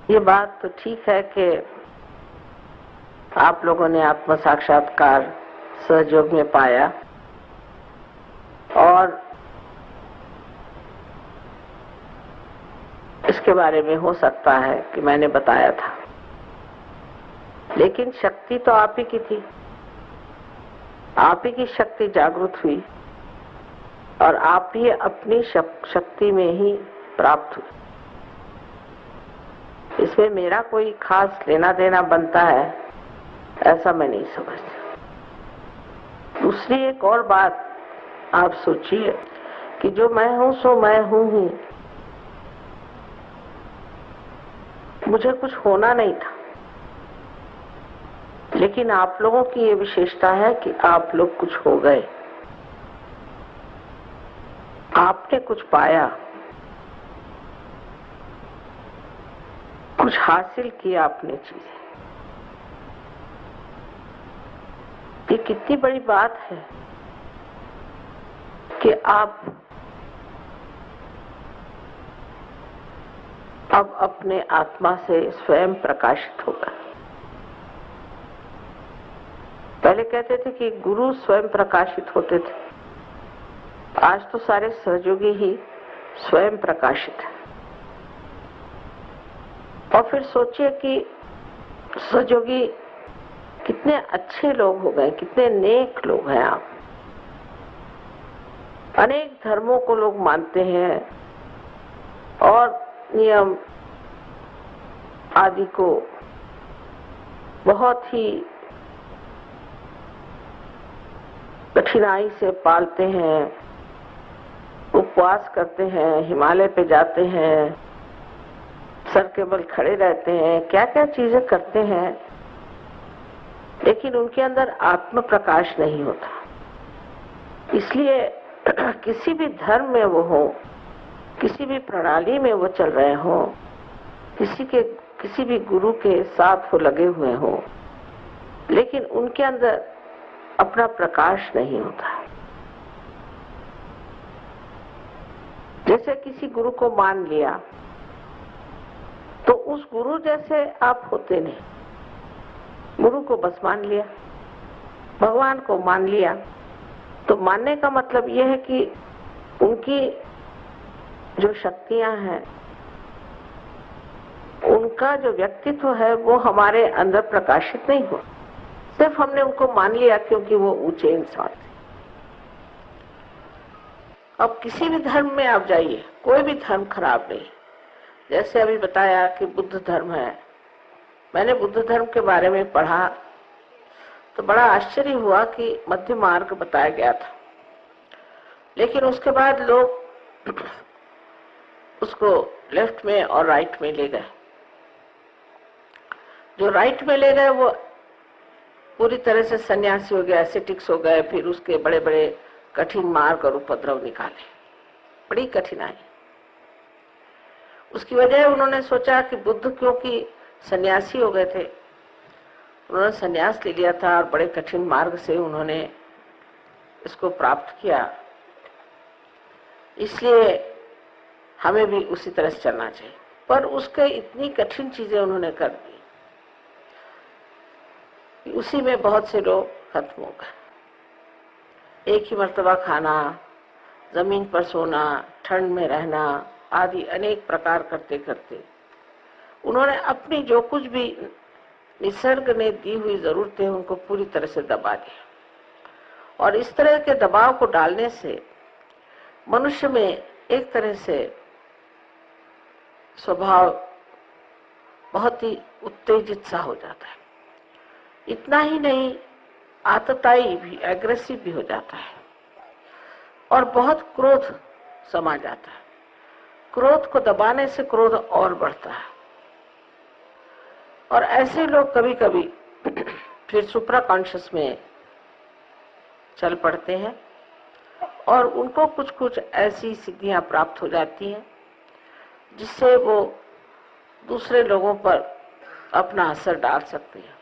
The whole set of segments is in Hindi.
ये बात तो ठीक है कि आप लोगों ने आत्म साक्षात्कार सहयोग में पाया और इसके बारे में हो सकता है कि मैंने बताया था, लेकिन शक्ति तो आप ही की थी। आप ही की शक्ति जागृत हुई और आप ही अपनी शक्ति में ही प्राप्त हुई। इसमें मेरा कोई खास लेना देना बनता है, ऐसा मैं नहीं समझती। दूसरी एक और बात आप सोचिए कि जो मैं हूं सो मैं हूं ही, मुझे कुछ होना नहीं था, लेकिन आप लोगों की ये विशेषता है कि आप लोग कुछ हो गए, आपने कुछ पाया, कुछ हासिल किया आपने चीजें। ये कितनी बड़ी बात है कि आप अब अपने आत्मा से स्वयं प्रकाशित हो गए। पहले कहते थे कि गुरु स्वयं प्रकाशित होते थे, आज तो सारे सहयोगी ही स्वयं प्रकाशित है। और फिर सोचिए कि सहयोगी कितने अच्छे लोग हो गए, कितने नेक लोग हैं आप। अनेक धर्मों को लोग मानते हैं और नियम आदि को बहुत ही कठिनाई से पालते हैं, उपवास करते हैं, हिमालय पे जाते हैं, सर के बल खड़े रहते हैं, क्या क्या चीजें करते हैं, लेकिन उनके अंदर आत्म प्रकाश नहीं होता। इसलिए किसी भी धर्म में वो हो, किसी भी प्रणाली में वो चल रहे हो, किसी भी गुरु के साथ वो लगे हुए हो, लेकिन उनके अंदर अपना प्रकाश नहीं होता। जैसे किसी गुरु को मान लिया तो उस गुरु जैसे आप होते नहीं। गुरु को बस मान लिया, भगवान को मान लिया, तो मानने का मतलब यह है कि उनकी जो शक्तियां हैं, उनका जो व्यक्तित्व है वो हमारे अंदर प्रकाशित नहीं हुआ। सिर्फ हमने उनको मान लिया क्योंकि वो ऊंचे इंसान थे। अब किसी भी धर्म में आप जाइए, कोई भी धर्म खराब नहीं। जैसे अभी बताया कि बुद्ध धर्म है, मैंने बुद्ध धर्म के बारे में पढ़ा तो बड़ा आश्चर्य हुआ कि मध्य मार्ग बताया गया था, लेकिन उसके बाद लोग उसको लेफ्ट में और राइट में ले गए। जो राइट में ले गए वो पूरी तरह से सन्यासी हो गए, एसेटिक्स हो गए, फिर उसके बड़े बड़े कठिन मार्ग और उपद्रव निकाले, बड़ी कठिनाई। उसकी वजह उन्होंने सोचा कि बुद्ध क्योंकि सन्यासी हो गए थे, उन्होंने सन्यास ले लिया था और बड़े कठिन मार्ग से उन्होंने इसको प्राप्त किया, इसलिए हमें भी उसी तरह से चलना चाहिए। पर उसके इतनी कठिन चीजें उन्होंने कर दी, उसी में बहुत से लोग खत्म हो गए। एक ही मर्तबा खाना, जमीन पर सोना, ठंड में रहना आदि अनेक प्रकार करते करते उन्होंने अपनी जो कुछ भी निसर्ग ने दी हुई जरूरतें उनको पूरी तरह से दबा दिया। और इस तरह के दबाव को डालने से मनुष्य में एक तरह से स्वभाव बहुत ही उत्तेजित सा हो जाता है। इतना ही नहीं, आतताई भी, एग्रेसिव भी हो जाता है और बहुत क्रोध समा जाता है। क्रोध को दबाने से क्रोध और बढ़ता है और ऐसे लोग कभी कभी फिर सुप्रा कॉन्शियस में चल पड़ते हैं और उनको कुछ कुछ ऐसी सिद्धियां प्राप्त हो जाती हैं जिससे वो दूसरे लोगों पर अपना असर डाल सकते हैं।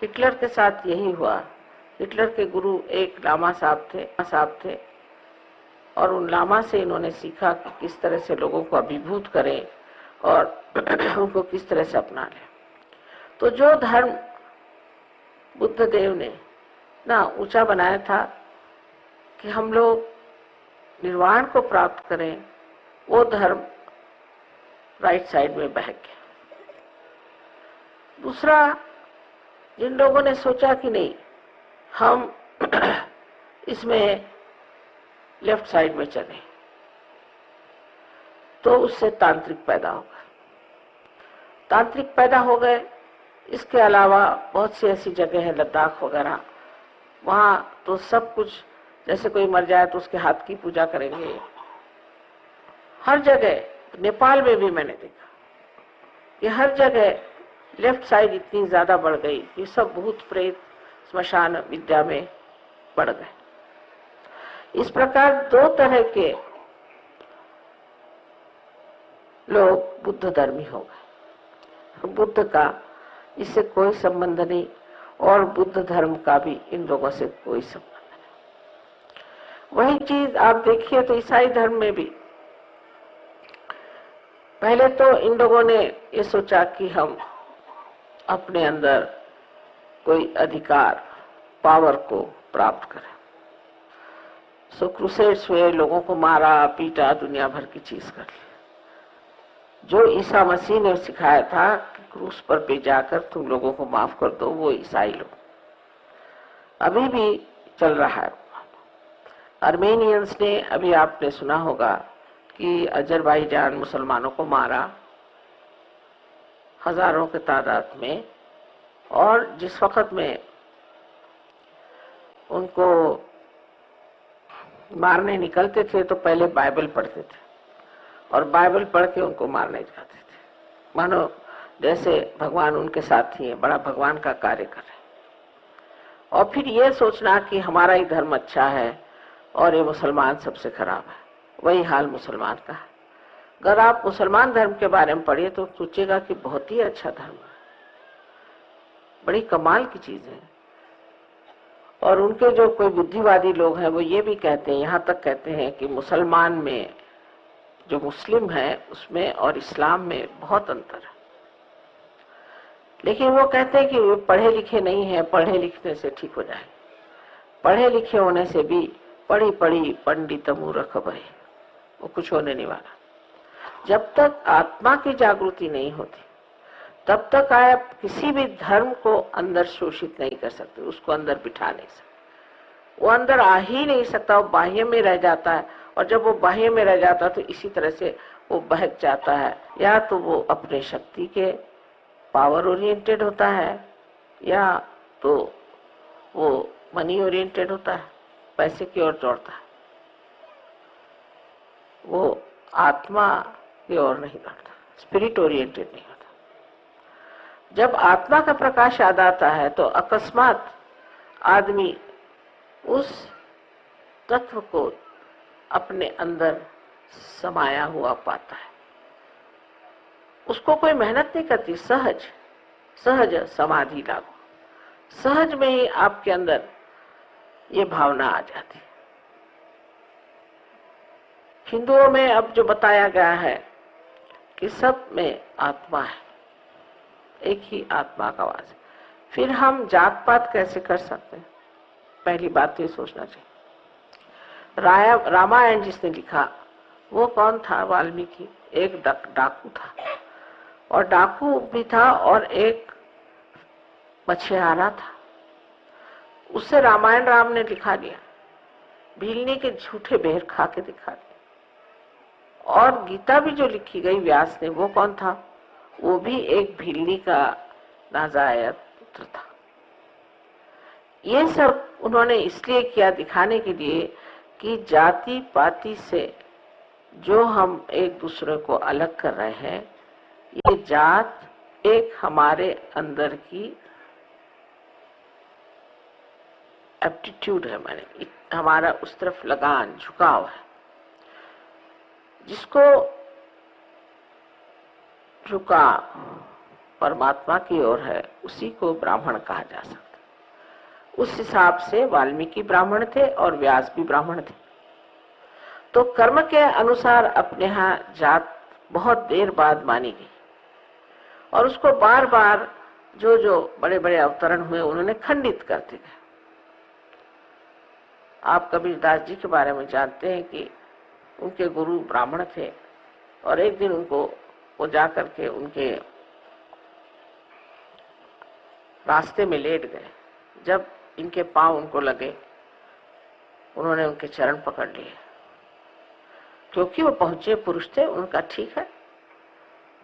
हिटलर के साथ यही हुआ। हिटलर के गुरु एक लामा साहब थे और उन लामा से इन्होंने सीखा कि किस तरह से लोगों को अभिभूत करें और उनको किस तरह से अपना लें। तो जो धर्म बुद्ध देव ने ना ऊंचा बनाया था कि हम लोग निर्वाण को प्राप्त करें, वो धर्म राइट साइड में बह गया। दूसरा, जिन लोगों ने सोचा कि नहीं हम इसमें लेफ्ट साइड में चले, तो उससे तांत्रिक पैदा हो गए। तांत्रिक पैदा हो गए। इसके अलावा बहुत सी ऐसी जगह है, लद्दाख वगैरह, वहां तो सब कुछ, जैसे कोई मर जाए तो उसके हाथ की पूजा करेंगे। हर जगह, नेपाल में भी मैंने देखा कि हर जगह लेफ्ट साइड इतनी ज्यादा बढ़ गई कि सब भूत प्रेत स्मशान विद्या में बढ़ गए। इस प्रकार दो तरह के लोग बुद्ध धर्मी हो गए। बुद्ध का इससे कोई संबंध नहीं और बुद्ध धर्म का भी इन लोगों से कोई संबंध नहीं। वही चीज आप देखिए तो ईसाई धर्म में भी पहले तो इन लोगों ने ये सोचा कि हम अपने अंदर कोई अधिकार, पावर को प्राप्त करें। सो क्रूसेड्स हुए, लोगों को मारा पीटा, दुनिया भर की चीज कर ली। जो ईसा मसीह ने सिखाया था कि क्रूस पर पे जाकर तुम लोगों को माफ कर दो, वो ईसाई लोग अभी भी चल रहा है। आर्मेनियंस ने, अभी आपने सुना होगा कि अजरबैजान मुसलमानों को मारा हजारों के तादाद में, और जिस वक्त में उनको मारने निकलते थे तो पहले बाइबल पढ़ते थे और बाइबल पढ़ के उनको मारने जाते थे, मानो जैसे भगवान उनके साथ ही है, बड़ा भगवान का कार्य कर रहे। और फिर ये सोचना कि हमारा ही धर्म अच्छा है और ये मुसलमान सबसे खराब है। वही हाल मुसलमान का है। अगर आप मुसलमान धर्म के बारे में पढ़िए तो सोचेगा कि बहुत ही अच्छा धर्म है, बड़ी कमाल की चीज है। और उनके जो कोई बुद्धिवादी लोग हैं वो ये भी कहते हैं, यहाँ तक कहते हैं कि मुसलमान में जो मुस्लिम है उसमें और इस्लाम में बहुत अंतर है। लेकिन वो कहते हैं कि वे पढ़े लिखे नहीं है, पढ़े लिखने से ठीक हो जाए। पढ़े लिखे होने से भी पढ़ी पढ़ी पंडित मूर्ख भरे, वो कुछ होने नहीं वाला। जब तक आत्मा की जागृति नहीं होती तब तक आप किसी भी धर्म को अंदर शोषित नहीं कर सकते, उसको अंदर बिठा नहीं सकते। वो अंदर आ ही नहीं सकता, वो बाह्य में रह जाता है। और जब वो बाह्य में रह जाता है तो इसी तरह से वो बहक जाता है। या तो वो अपने शक्ति के पावर ओरिएंटेड होता है, या तो वो मनी ओरिएंटेड होता है, पैसे की ओर दौड़ता है। वो आत्मा की ओर नहीं दौड़ता, स्पिरिट ओरिएंटेड नहीं होता। जब आत्मा का प्रकाश याद आता है तो अकस्मात आदमी उस तत्व को अपने अंदर समाया हुआ पाता है। उसको कोई मेहनत नहीं करती, सहज समाधि लागू, सहज में ही आपके अंदर ये भावना आ जाती। हिंदुओं में अब जो बताया गया है कि सब में आत्मा है, एक ही आत्मा का वास है, फिर हम जात पात कैसे कर सकते हैं? पहली बात तो ये सोचना चाहिए। रामायण जिसने लिखा वो कौन था? वाल्मीकि। एक डाकू था, और डाकू भी था और एक मछुआरा था। उससे रामायण राम ने लिखा दिया, भीलनी के झूठे बेर खा के दिखा दिया। और गीता भी जो लिखी गई व्यास ने, वो कौन था? वो भी एक भीलनी का नाजायज पुत्र था। ये सब उन्होंने इसलिए किया, दिखाने के लिए कि जाति पाति से जो हम एक दूसरे को अलग कर रहे हैं, ये जात एक हमारे अंदर की एप्टीट्यूड है, माने हमारा उस तरफ लगान, झुकाव है। जिसको झुका परमात्मा की ओर है, उसी को ब्राह्मण कहा जा सकता है। उस हिसाब से वाल्मीकि ब्राह्मण थे और व्यास भी ब्राह्मण थे। तो कर्म के अनुसार अपने यहाँ जात बहुत देर बाद मानी गई और उसको बार बार जो जो बड़े बड़े अवतरण हुए उन्होंने खंडित करते गए। आप कबीरदास जी के बारे में जानते हैं कि उनके गुरु ब्राह्मण थे और एक दिन उनको वो जाकर के उनके रास्ते में लेट गए। जब इनके पांव उनको लगे, उन्होंने उनके चरण पकड़ लिए, क्योंकि वो पहुंचे पुरुष थे। उनका ठीक है,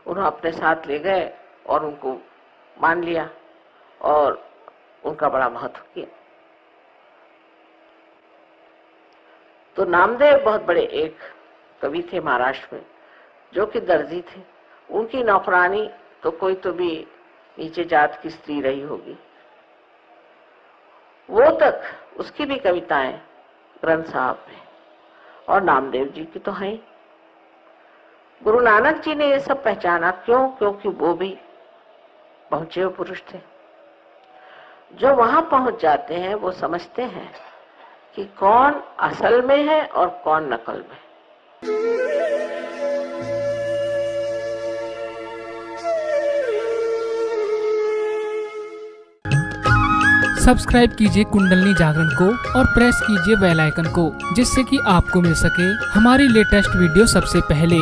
उन्हें अपने साथ ले गए और उनको मान लिया और उनका बड़ा महत्व किया। तो नामदेव बहुत बड़े एक कवि थे महाराष्ट्र में, जो कि दर्जी थे। उनकी नौकरानी तो कोई तो भी नीचे जात की स्त्री रही होगी, वो तक उसकी भी कविताएं ग्रंथ साहब में, और नामदेव जी की तो है। गुरु नानक जी ने ये सब पहचाना, क्यों? क्योंकि वो भी पहुंचे हुए पुरुष थे। जो वहां पहुंच जाते हैं वो समझते हैं कि कौन असल में है और कौन नकल में। सब्सक्राइब कीजिए कुंडलनी जागरण को और प्रेस कीजिए बेल आइकन को, जिससे कि आपको मिल सके हमारी लेटेस्ट वीडियो सबसे पहले।